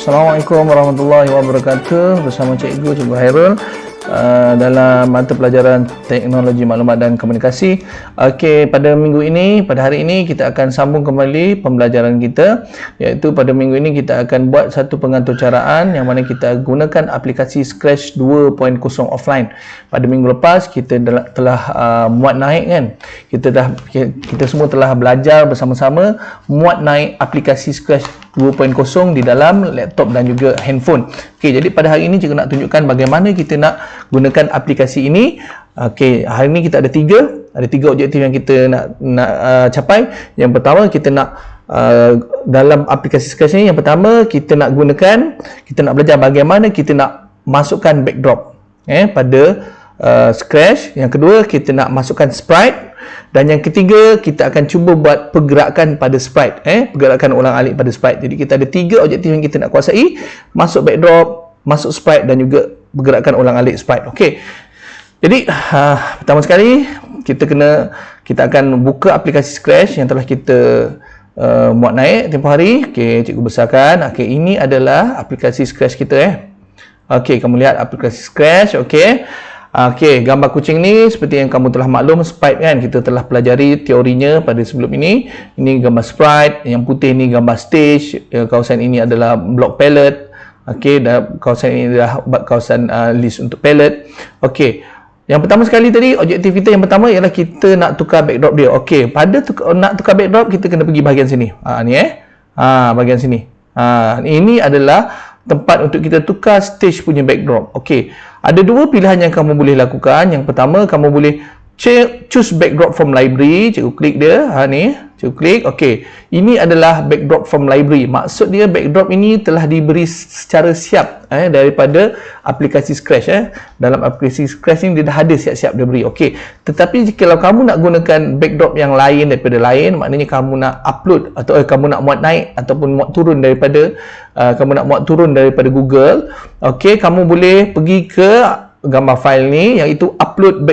Assalamualaikum warahmatullahi wabarakatuh. Bersama Cikgu Hairul dalam mata pelajaran Teknologi Maklumat dan Komunikasi. Okey, pada hari ini kita akan sambung kembali pembelajaran kita, iaitu pada minggu ini kita akan buat satu pengaturcaraan yang mana kita gunakan aplikasi Scratch 2.0 offline. Pada minggu lepas kita telah muat naik kan. Kita semua telah belajar bersama-sama muat naik aplikasi Scratch 2.0 di dalam laptop dan juga handphone. Okey, jadi pada hari ini cikgu nak tunjukkan bagaimana kita nak gunakan aplikasi ini. Okey, hari ini kita ada tiga objektif yang kita nak capai. Yang pertama, kita nak dalam aplikasi Scratch ini, yang pertama kita nak belajar bagaimana kita nak masukkan backdrop pada Scratch. Yang kedua, kita nak masukkan sprite. Dan yang ketiga, kita akan cuba buat pergerakan pada sprite, pergerakan ulang-alik pada sprite. Jadi kita ada tiga objektif yang kita nak kuasai: masuk backdrop, masuk sprite dan juga pergerakan ulang-alik sprite. Okey. Jadi pertama sekali kita akan buka aplikasi Scratch yang telah kita muat naik tempoh hari. Okey, cikgu besarkan. Okey, ini adalah aplikasi Scratch kita. Okey, kamu lihat aplikasi Scratch. Okey. Okey, gambar kucing ni seperti yang kamu telah maklum, sprite kan, kita telah pelajari teorinya pada sebelum ini. Ini gambar sprite, yang putih ni gambar stage, kawasan ini adalah block palette. Okey, dan kawasan ini adalah kawasan list untuk palette. Okey, yang pertama sekali tadi, objektif kita yang pertama ialah kita nak tukar backdrop dia. Okey, nak tukar backdrop kita kena pergi bahagian sini. Bahagian sini. Ini adalah tempat untuk kita tukar stage punya backdrop. Okey, ada dua pilihan yang kamu boleh lakukan. Yang pertama, kamu boleh choose backdrop from library. Cikgu klik dia. Ni, cikgu klik. Okey, ini adalah backdrop from library. Maksud dia backdrop ini telah diberi secara siap daripada aplikasi Scratch. Dalam aplikasi Scratch ini dia dah ada siap-siap dia beri. Okey, tetapi kalau kamu nak gunakan backdrop yang lain daripada lain, maknanya kamu nak upload atau kamu nak muat naik ataupun muat turun daripada Google. Okey, kamu boleh pergi ke gambar file ni, iaitu upload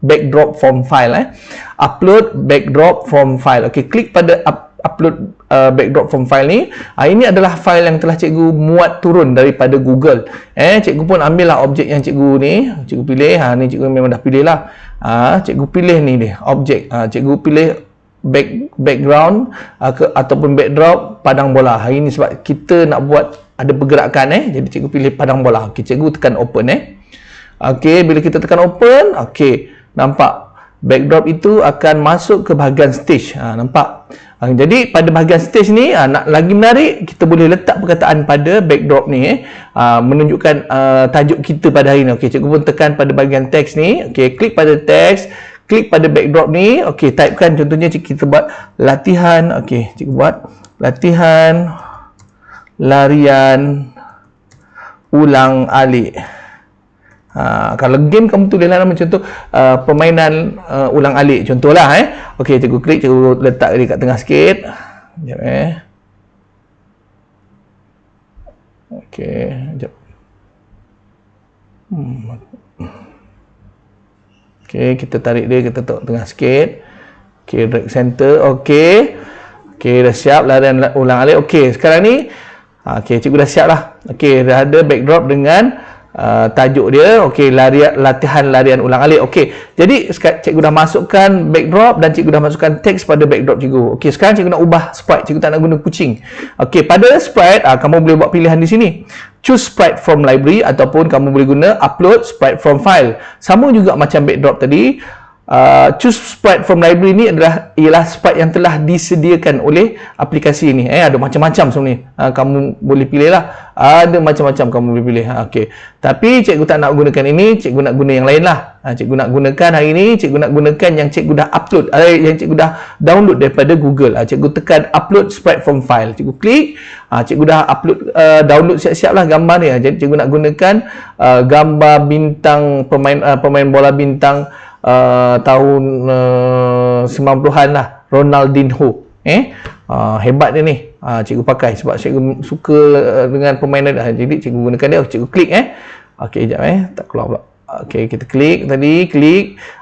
backdrop from file. Upload backdrop from file. Okey, klik pada upload backdrop from file ni. Ini adalah file yang telah cikgu muat turun daripada Google. Cikgu pun ambil lah objek yang cikgu ni, cikgu pilih. Ni cikgu memang dah pilih lah. Cikgu pilih ni dia, objek. Cikgu pilih background ataupun backdrop padang bola. Hari ni sebab kita nak buat ada pergerakan, jadi cikgu pilih padang bola. Okey, cikgu tekan open. Okey, bila kita tekan open, okey, nampak backdrop itu akan masuk ke bahagian stage. Nampak? Jadi pada bahagian stage ni, nak lagi menarik, kita boleh letak perkataan pada backdrop ni, menunjukkan tajuk kita pada hari ni. Okey, cikgu pun tekan pada bahagian teks ni. Okey, klik pada teks, klik pada backdrop ni. Okey, typekan, contohnya kita buat latihan. Okey, cikgu buat latihan larian ulang alik. Kalau game kamu tulislah macam tu, permainan ulang alik contohlah. Okey, cikgu klik, cikgu letak dia kat tengah sikit. Sekejap okey, sekejap. Okey, kita tarik dia, kita letak tengah sikit. Okey, drag center. Okey, dah siap larian ulang alik. Okey, sekarang ni okey, cikgu dah siap lah. Okey, dah ada backdrop dengan tajuk dia. Okey, latihan larian ulang alik. Okey, jadi cikgu dah masukkan backdrop dan cikgu dah masukkan teks pada backdrop cikgu. Okey, sekarang cikgu nak ubah sprite. Cikgu tak nak guna kucing. Okey, pada sprite kamu boleh buat pilihan di sini. Choose sprite from library ataupun kamu boleh guna upload sprite from file. Sama juga macam backdrop tadi. Choose sprite from library ni ialah sprite yang telah disediakan oleh aplikasi ini. Ada macam-macam sebenarnya. Kamu boleh pilih lah. Ada macam-macam kamu boleh pilih. Okey. Tapi cikgu tak nak gunakan ini, cikgu nak guna yang lain lah. Cikgu nak gunakan hari ini, cikgu nak gunakan yang cikgu dah upload, yang cikgu dah download daripada Google. Cikgu tekan upload sprite from file. Cikgu klik. Cikgu dah upload, download siap-siap lah gambar ni. Jadi cikgu nak gunakan gambar bintang, pemain bola bintang tahun 90-an lah, Ronaldinho. Hebat dia ni. Cikgu pakai sebab cikgu suka dengan permainan dia. Jadi cikgu gunakan dia. Cikgu klik. Okey, sekejap tak keluar pula. Okey, kita klik tadi,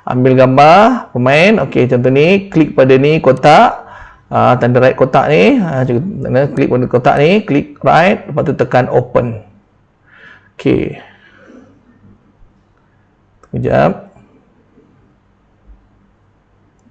ambil gambar pemain. Okey, contoh ni, klik pada ni kotak. tanda right kotak ni, cikgu klik pada kotak ni, klik right, lepas tu tekan open. Okey. Sekejap.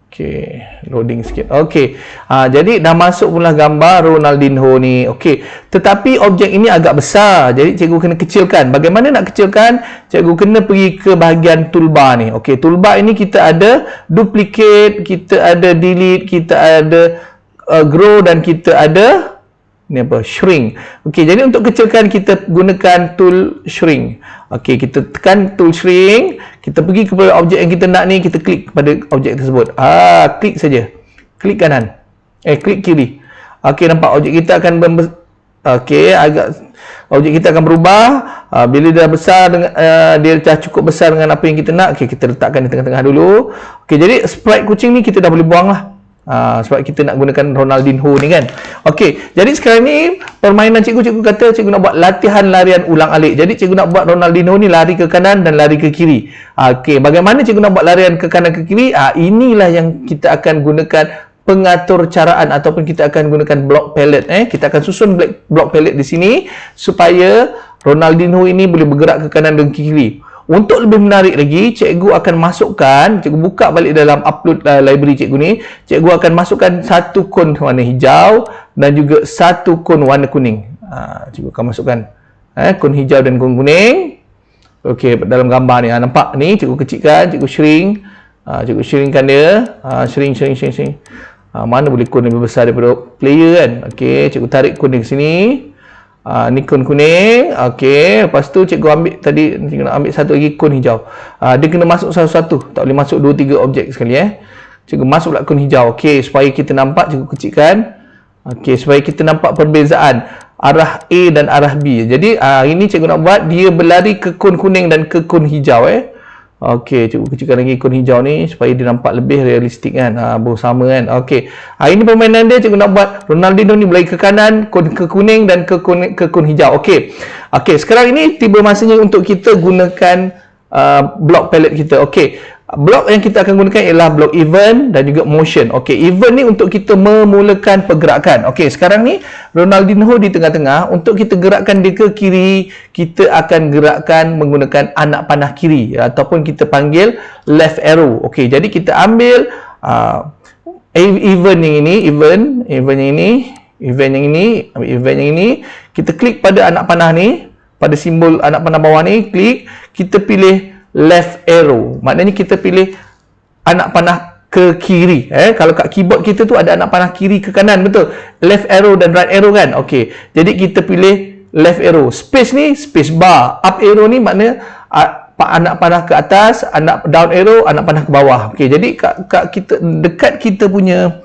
Okey, loading sikit. Okey. Jadi dah masuk pula gambar Ronaldinho ni. Okey. Tetapi objek ini agak besar. Jadi cikgu kena kecilkan. Bagaimana nak kecilkan? Cikgu kena pergi ke bahagian toolbar ni. Okey, toolbar ini kita ada duplicate, kita ada delete, kita ada grow dan kita ada ni apa? Shrink. Okey, jadi untuk kecilkan kita gunakan tool shrink. Okey, kita tekan tool shrink, kita pergi kepada objek yang kita nak ni, kita klik pada objek tersebut. Klik saja. Klik kanan. Klik kiri. Okey, nampak objek kita akan objek kita akan berubah. Bila dah besar dengan dia dah cukup besar dengan apa yang kita nak. Okey, kita letakkan di tengah-tengah dulu. Okey, jadi sprite kucing ni kita dah boleh buang lah. Sebab kita nak gunakan Ronaldinho ni kan. Okey, jadi sekarang ni permainan cikgu kata cikgu nak buat latihan larian ulang-alik. Jadi cikgu nak buat Ronaldinho ni lari ke kanan dan lari ke kiri. Okey, bagaimana cikgu nak buat larian ke kanan ke kiri? Inilah yang kita akan gunakan pengatur caraan ataupun kita akan gunakan block palette. Kita akan susun block palette di sini supaya Ronaldinho ini boleh bergerak ke kanan dan ke kiri. Untuk lebih menarik lagi, cikgu akan masukkan, cikgu buka balik dalam upload library cikgu ni, cikgu akan masukkan satu kon warna hijau dan juga satu kon warna kuning. Cikgu akan masukkan kon hijau dan kon kuning. Okey, dalam gambar ni, nampak ni, cikgu kecilkan, cikgu shrink. Cikgu shrinkkan dia. Shrink. Mana boleh kon lebih besar daripada player kan? Okey, cikgu tarik kon di sini. Ni kon kuning. Okey, lepas tu cikgu ambil tadi, cikgu nak ambil satu lagi kon hijau. Dia kena masuk satu-satu, tak boleh masuk 2-3 objek sekali Cikgu masuk pula kon hijau. Okey, supaya kita nampak, cikgu kecilkan. Okey, supaya kita nampak perbezaan arah A dan arah B. Jadi ini cikgu nak buat dia berlari ke kon kuning dan ke kon hijau Okey, cikgu kecilkan lagi kon hijau ni supaya dia nampak lebih realistik kan. Bersama kan. Okey. Ini permainan dia, cikgu nak buat Ronaldinho ni berlari ke kanan, ke kuning dan ke kon hijau. Okey. Okey, sekarang ini tiba masanya untuk kita gunakan block palette kita. Okey. Blok yang kita akan gunakan ialah blok event dan juga motion. Okey, event ni untuk kita memulakan pergerakan. Okey, sekarang ni Ronaldinho di tengah-tengah. Untuk kita gerakkan dia ke kiri, kita akan gerakkan menggunakan anak panah kiri ataupun kita panggil left arrow. Okey, jadi kita ambil event yang ini, event yang ini, kita klik pada anak panah ni, pada simbol anak panah bawah ni, klik, kita pilih left arrow. Maknanya kita pilih anak panah ke kiri. Kalau kat keyboard kita tu ada anak panah kiri ke kanan, betul? Left arrow dan right arrow kan? Okey. Jadi kita pilih left arrow. Space ni space bar. Up arrow ni makna anak panah ke atas, anak down arrow anak panah ke bawah. Okey. Jadi dekat kita punya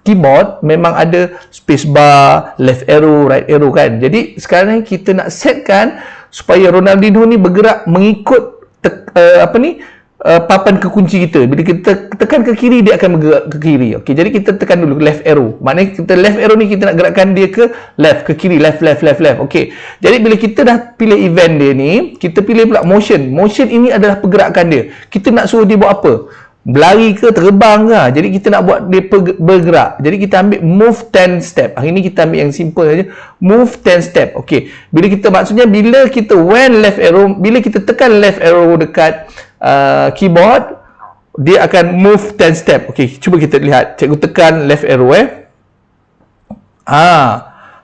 keyboard memang ada space bar, left arrow, right arrow kan. Jadi sekarang ni kita nak setkan supaya Ronaldinho ni bergerak mengikut papan kekunci kita. Bila kita tekan ke kiri, dia akan bergerak ke kiri. Okey, jadi kita tekan dulu left arrow. Maknanya kita left arrow ni kita nak gerakkan dia ke left, ke kiri, left. Okey. Jadi bila kita dah pilih event dia ni, kita pilih pula motion. Motion ini adalah pergerakan dia. Kita nak suruh dia buat apa? Berlari ke, terbang ke? Jadi kita nak buat dia bergerak. Jadi kita ambil move 10 step. Hari ni kita ambil yang simple saja. Move 10 step. Okey. Bila kita tekan left arrow dekat keyboard, dia akan move 10 step. Okey, cuba kita lihat. Cikgu tekan left arrow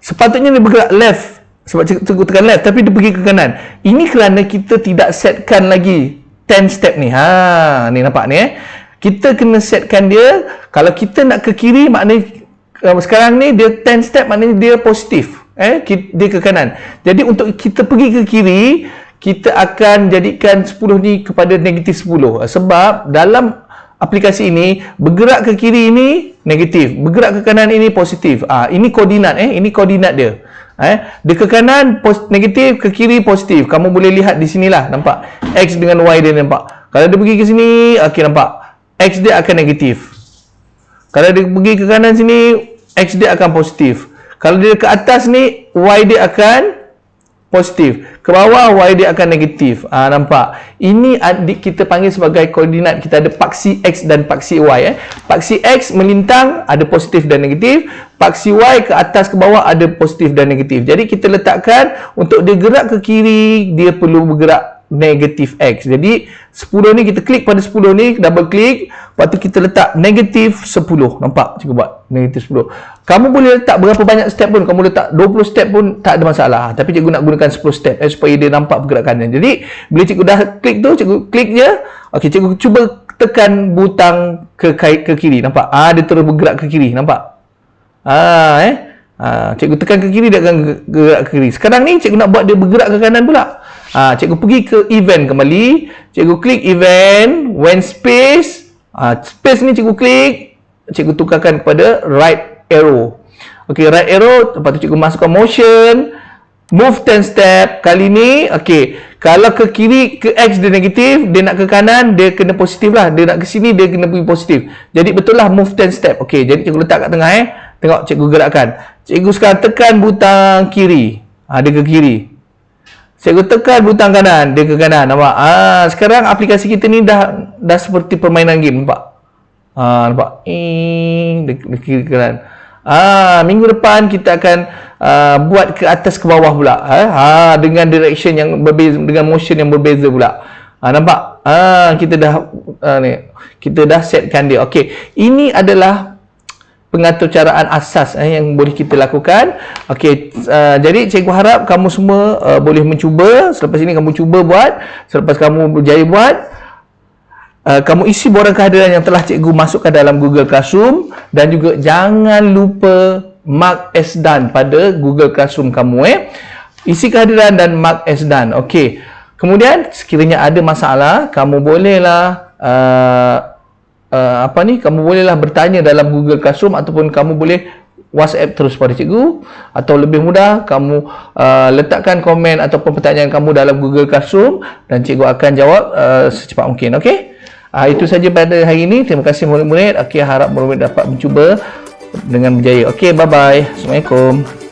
sepatutnya dia bergerak left. Sebab cikgu tekan left, tapi dia pergi ke kanan. Ini kerana kita tidak setkan lagi 10 step ni. Ni nampak ni Kita kena setkan dia. Kalau kita nak ke kiri, maknanya sekarang ni dia 10 step, maknanya dia positif. Dia ke kanan. Jadi untuk kita pergi ke kiri, kita akan jadikan 10 ni kepada negatif 10. Sebab dalam aplikasi ini, bergerak ke kiri ini negatif, bergerak ke kanan ini positif. Ini koordinat ini koordinat dia. Dia ke kanan negatif, ke kiri positif. Kamu boleh lihat di sinilah, nampak X dengan Y dia nampak. Kalau dia pergi ke sini, okey, nampak X dia akan negatif. Kalau dia pergi ke kanan sini, X dia akan positif. Kalau dia ke atas ni, Y dia akan positif. Ke bawah Y dia akan negatif. Nampak? Ini adik kita panggil sebagai koordinat. Kita ada paksi X dan paksi Y. Paksi X melintang ada positif dan negatif. Paksi Y ke atas ke bawah ada positif dan negatif. Jadi kita letakkan untuk dia gerak ke kiri, dia perlu bergerak negatif X. Jadi 10 ni kita klik pada 10 ni, double klik, lepas tu kita letak negatif 10. Nampak? Cikgu buat negatif 10. Kamu boleh letak berapa banyak step pun, kamu letak 20 step pun tak ada masalah. Tapi cikgu nak gunakan 10 step supaya dia nampak pergerakannya. Jadi bila cikgu dah klik tu, cikgu klik je. Okey, cikgu cuba tekan butang ke kiri. Nampak? Dia terus bergerak ke kiri. Nampak? Cikgu tekan ke kiri, dia akan gerak ke kiri. Sekarang ni cikgu nak buat dia bergerak ke kanan pula. Cikgu pergi ke event kembali. Cikgu klik event, when space. Space ni cikgu klik, cikgu tukarkan kepada right arrow. Okey, right arrow, lepas tu cikgu masukkan motion, move 10 step. Kali ni, okey, kalau ke kiri, ke X dia negatif, dia nak ke kanan, dia kena positif lah. Dia nak ke sini, dia kena pergi positif. Jadi betul lah move 10 step. Okey, jadi cikgu letak kat tengah Tengok cikgu gerakkan. Cikgu sekarang tekan butang kiri. Dia ke kiri. Cikgu tekan butang kanan, dia ke kanan. Nampak? Sekarang aplikasi kita ni dah seperti permainan game. Nampak? Nampak? Dia kiri ke kanan. Minggu depan kita akan buat ke atas ke bawah pula. Dengan direction yang berbeza, dengan motion yang berbeza pula. Nampak? Kita dah setkan dia. Okey, ini adalah pengaturcaraan asas yang boleh kita lakukan. Okey, jadi cikgu harap kamu semua boleh mencuba. Selepas ini kamu cuba buat. Selepas kamu berjaya buat, kamu isi borang kehadiran yang telah cikgu masukkan dalam Google Classroom, dan juga jangan lupa mark as done pada Google Classroom kamu. Isi kehadiran dan mark as done. Okey. Kemudian sekiranya ada masalah, kamu bolehlah kamu bolehlah bertanya dalam Google Classroom, ataupun kamu boleh WhatsApp terus pada cikgu, atau lebih mudah kamu letakkan komen ataupun pertanyaan kamu dalam Google Classroom dan cikgu akan jawab secepat mungkin. Okey, itu saja pada hari ini. Terima kasih murid-murid. Okey, harap murid-murid dapat mencuba dengan berjaya. Okey, bye bye. Assalamualaikum.